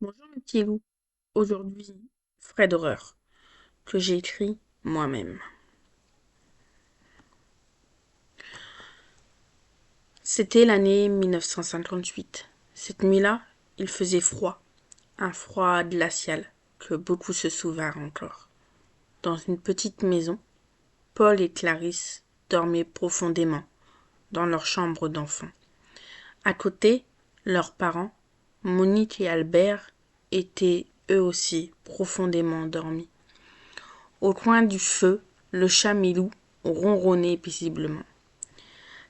Bonjour mes petits loups. Aujourd'hui, frais d'horreur que j'ai écrit moi-même. C'était l'année 1958. Cette nuit-là, il faisait froid, un froid glacial que beaucoup se souvinrent encore. Dans une petite maison, Paul et Clarisse dormaient profondément dans leur chambre d'enfant. À côté, leurs parents, Monique et Albert, étaient eux aussi profondément endormis. Au coin du feu, le chat Milou ronronnait paisiblement.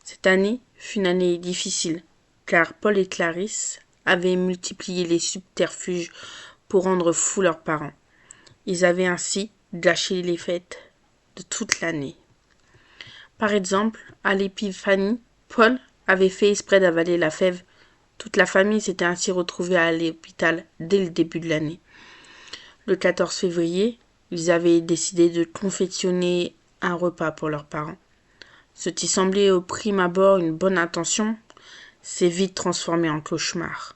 Cette année fut une année difficile, car Paul et Clarisse avaient multiplié les subterfuges pour rendre fous leurs parents. Ils avaient ainsi gâché les fêtes de toute l'année. Par exemple, à l'épiphanie, Paul avait fait exprès d'avaler la fève. Toute la famille s'était ainsi retrouvée à l'hôpital dès le début de l'année. Le 14 février, ils avaient décidé de confectionner un repas pour leurs parents. Ce qui semblait au prime abord une bonne intention s'est vite transformé en cauchemar.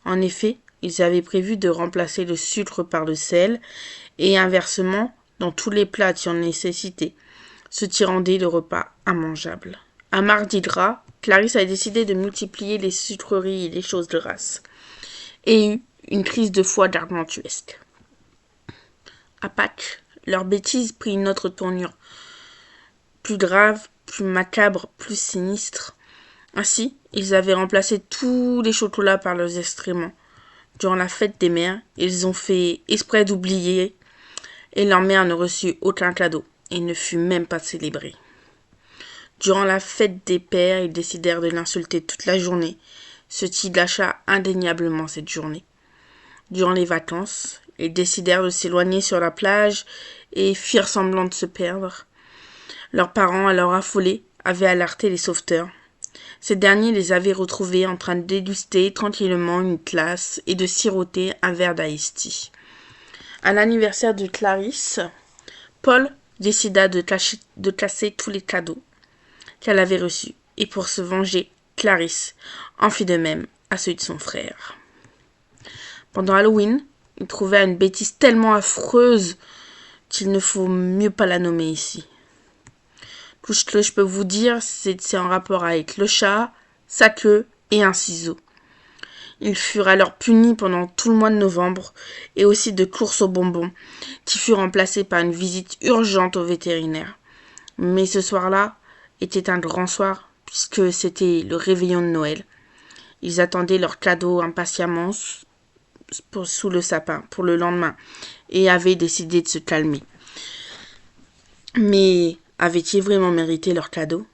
En effet, ils avaient prévu de remplacer le sucre par le sel et inversement dans tous les plats qui en nécessitaient, ce qui rendait le repas immangeable. Un mardi gras, Clarisse a décidé de multiplier les sucreries et les choses grasses et eut une crise de foie gargantuesque. À Pâques, leur bêtise prit une autre tournure, plus grave, plus macabre, plus sinistre. Ainsi, ils avaient remplacé tous les chocolats par leurs excréments. Durant la fête des mères, ils ont fait exprès d'oublier et leur mère ne reçut aucun cadeau et ne fut même pas célébrée. Durant la fête des pères, ils décidèrent de l'insulter toute la journée, ce qui gâcha indéniablement cette journée. Durant les vacances, ils décidèrent de s'éloigner sur la plage et firent semblant de se perdre. Leurs parents, alors affolés, avaient alerté les sauveteurs. Ces derniers les avaient retrouvés en train de déguster tranquillement une glace et de siroter un verre d'ice-tea. À l'anniversaire de Clarisse, Paul décida de casser tous les cadeaux qu'elle avait reçus, et pour se venger, Clarisse en fit de même à ceux de son frère. Pendant Halloween, il trouva une bêtise tellement affreuse qu'il ne faut mieux pas la nommer ici. Tout ce que je peux vous dire, c'est que c'est en rapport avec le chat, sa queue et un ciseau. Ils furent alors punis pendant tout le mois de novembre et aussi de courses aux bonbons, qui fut remplacée par une visite urgente au vétérinaire. Mais ce soir-là était un grand soir, puisque c'était le réveillon de Noël. Ils attendaient leur cadeau impatiemment sous le sapin pour le lendemain et avaient décidé de se calmer. Mais avaient-ils vraiment mérité leur cadeau?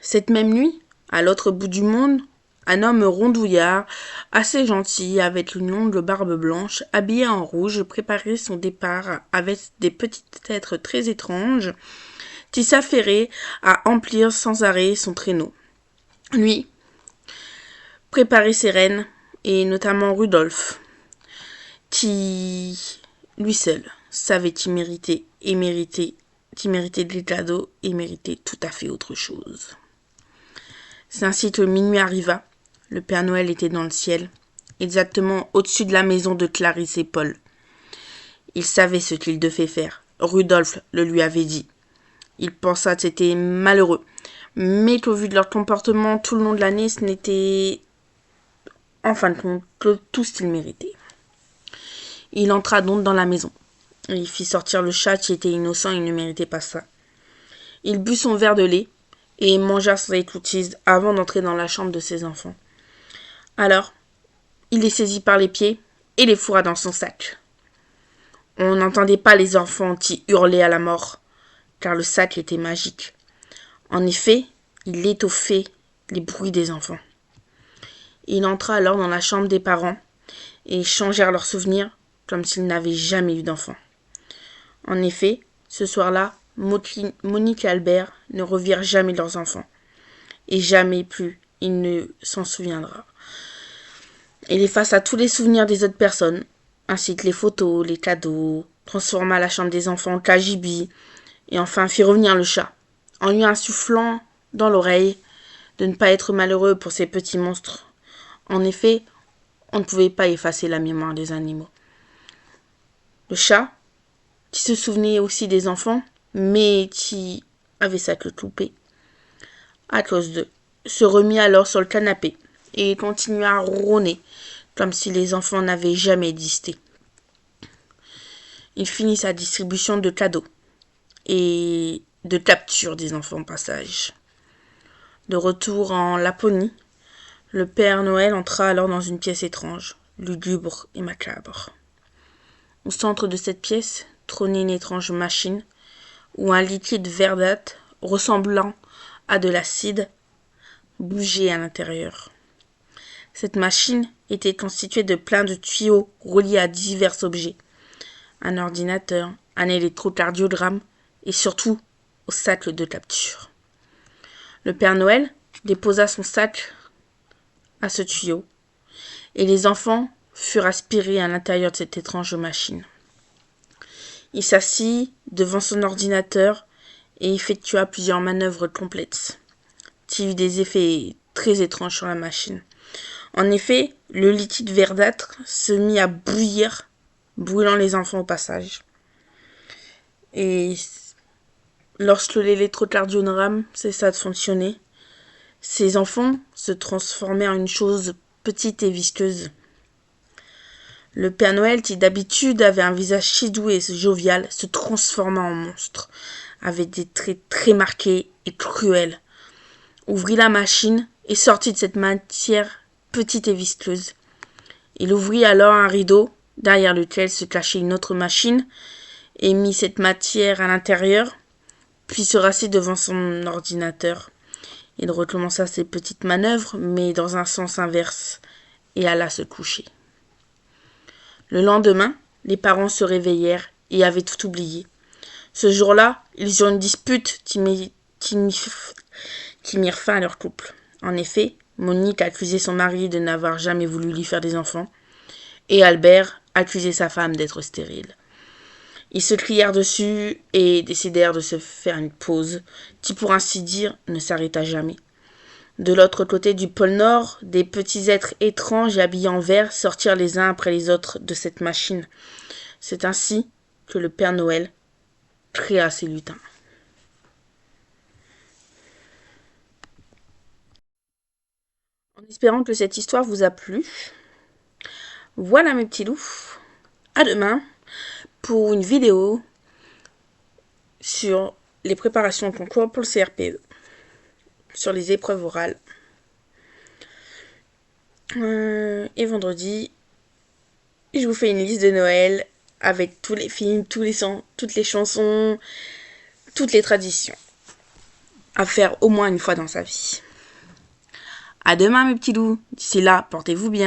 Cette même nuit, à l'autre bout du monde, un homme rondouillard, assez gentil, avec une longue barbe blanche, habillé en rouge, préparait son départ avec des petites êtres très étranges qui s'affairaient à emplir sans arrêt son traîneau. Lui préparait ses reines, et notamment Rudolph, qui, lui seul, savait qui méritait des cadeaux et méritait tout à fait autre chose. C'est ainsi que minuit arriva. Le Père Noël était dans le ciel, exactement au-dessus de la maison de Clarisse et Paul. Il savait ce qu'il devait faire. Rudolph le lui avait dit. Il pensa que c'était malheureux, mais qu'au vu de leur comportement tout le long de l'année, ce n'était en fin de compte que tout ce qu'ils méritaient. Il entra donc dans la maison. Il fit sortir le chat qui était innocent et ne méritait pas ça. Il but son verre de lait et mangea ses cookies avant d'entrer dans la chambre de ses enfants. Alors, il les saisit par les pieds et les fourra dans son sac. On n'entendait pas les enfants qui hurlaient à la mort, car le sac était magique. En effet, il étoffait les bruits des enfants. Il entra alors dans la chambre des parents et changèrent leurs souvenirs comme s'ils n'avaient jamais eu d'enfants. En effet, ce soir-là, Monique et Albert ne revirent jamais leurs enfants. Et jamais plus il ne s'en souviendra. Il effaça tous les souvenirs des autres personnes, ainsi que les photos, les cadeaux, transforma la chambre des enfants en cagibi, et enfin fit revenir le chat, en lui insufflant dans l'oreille de ne pas être malheureux pour ces petits monstres. En effet, On ne pouvait pas effacer la mémoire des animaux. Le chat, qui se souvenait aussi des enfants, mais qui avait sa queue coupée à cause d'eux, se remit alors sur le canapé et continua à ronronner comme si les enfants n'avaient jamais existé. Il finit sa distribution de cadeaux et de capture des enfants au passage. De retour en Laponie, le Père Noël entra alors dans une pièce étrange, lugubre et macabre. Au centre de cette pièce trônait une étrange machine où un liquide verdâtre ressemblant à de l'acide bougeait à l'intérieur. Cette machine était constituée de plein de tuyaux reliés à divers objets. Un ordinateur, un électrocardiogramme et surtout au sac de capture. Le Père Noël déposa son sac à ce tuyau et les enfants furent aspirés à l'intérieur de cette étrange machine. Il s'assit devant son ordinateur et effectua plusieurs manœuvres complexes, qui eut des effets très étranges sur la machine. En effet, le liquide verdâtre se mit à bouillir, brûlant les enfants au passage. Et lorsque l'électrocardiogramme cessa de fonctionner, ces enfants se transformaient en une chose petite et visqueuse. Le Père Noël, qui d'habitude avait un visage si doux et jovial, se transforma en monstre, avec des traits très marqués et cruels. Ouvrit la machine et sortit de cette matière petite et visqueuse. Il ouvrit alors un rideau, derrière lequel se cachait une autre machine, et mit cette matière à l'intérieur, puis se rassit devant son ordinateur. Il recommença ses petites manœuvres, mais dans un sens inverse, et alla se coucher. Le lendemain, les parents se réveillèrent et avaient tout oublié. Ce jour-là, ils eurent une dispute qui mirent fin à leur couple. En effet, Monique accusait son mari de n'avoir jamais voulu lui faire des enfants, et Albert accusait sa femme d'être stérile. Ils se crièrent dessus et décidèrent de se faire une pause, qui pour ainsi dire ne s'arrêta jamais. De l'autre côté du pôle Nord, des petits êtres étranges et habillés en vert sortirent les uns après les autres de cette machine. C'est ainsi que le Père Noël créa ses lutins. En espérant que cette histoire vous a plu, voilà mes petits loups. À demain pour une vidéo sur les préparations au concours pour le CRPE, sur les épreuves orales. Et vendredi, je vous fais une liste de Noël avec tous les films, toutes les chansons, toutes les traditions à faire au moins une fois dans sa vie. À demain mes petits loups. D'ici là, portez-vous bien.